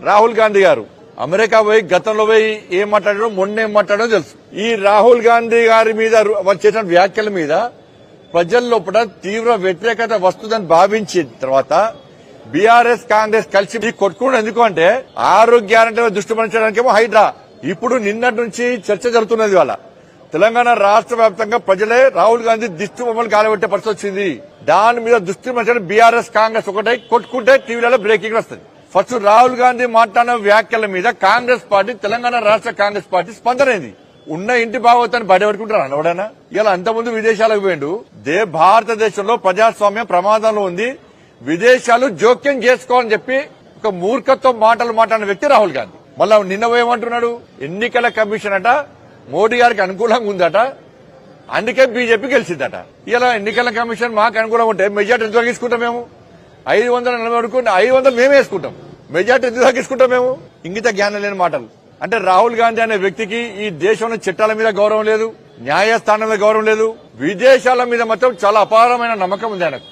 రాహుల్ గాంధీ గారు అమెరికా పోయి గతంలో పోయి ఏం మాట్లాడారో మొన్న ఏం మాట్లాడో తెలుసు. ఈ రాహుల్ గాంధీ గారి మీద చేసిన వ్యాఖ్యల మీద ప్రజల లోపల తీవ్ర వ్యతిరేకత వస్తుందని భావించిన తర్వాత బీఆర్ఎస్ కాంగ్రెస్ కలిసి కొట్టుకోవడం ఎందుకు అంటే 6 గ్యారెంటీల దృష్టి మళ్లించడానికేమో హైడ్రా. ఇప్పుడు నిన్నటి నుంచి చర్చ జరుగుతున్నది. వాళ్ళ తెలంగాణ రాష్ట్ర వ్యాప్తంగా ప్రజలే రాహుల్ గాంధీ దిష్టి బొమ్మలు కాలబెట్టే పరిస్థితి వచ్చింది. దాని మీద దృష్టి మళ్లించడం బీఆర్ఎస్ కాంగ్రెస్ ఒకటే కొట్టుకుంటే టీవీలలో బ్రేకింగ్ వస్తుంది. ఫస్ట్ రాహుల్ గాంధీ మాట్లాడిన వ్యాఖ్యల మీద కాంగ్రెస్ పార్టీ తెలంగాణ రాష్ట్ర కాంగ్రెస్ పార్టీ స్పందనైంది. ఉన్న ఇంటి భాగవతాన్ని బయటపెట్టుకుంటారు అన్నవాడైనా. ఇలా అంతకుముందు విదేశాలకు పోయిండు. భారతదేశంలో ప్రజాస్వామ్యం ప్రమాదంలో ఉంది, విదేశాలు జోక్యం చేసుకోవాలని చెప్పి ఒక మూర్ఖత్వం మాటలు మాట్లాడిన వ్యక్తి రాహుల్ గాంధీ. మళ్ళా నిన్న ఏమంటున్నాడు, ఎన్నికల కమిషన్ అట మోడీ గారికి అనుకూలంగా ఉందట, అందుకే బీజేపీ గెలిచిందట. ఇలా ఎన్నికల కమిషన్ మాకు అనుకూలంగా ఉంటే మెజార్టీ ఎందుకు తీసుకుంటాం మేము? 540 వరకు 500 మేమే వేసుకుంటాం. మెజార్టీ ఎందుకు తీసుకుంటాం మేము? ఇంగిత జ్ఞానం లేని మాటలు. అంటే రాహుల్ గాంధీ అనే వ్యక్తికి ఈ దేశంలో చట్టాల మీద గౌరవం లేదు, న్యాయస్థానం మీద గౌరవం లేదు, విదేశాల మీద మాత్రం చాలా అపారమైన నమ్మకం ఉంది ఆయనకు.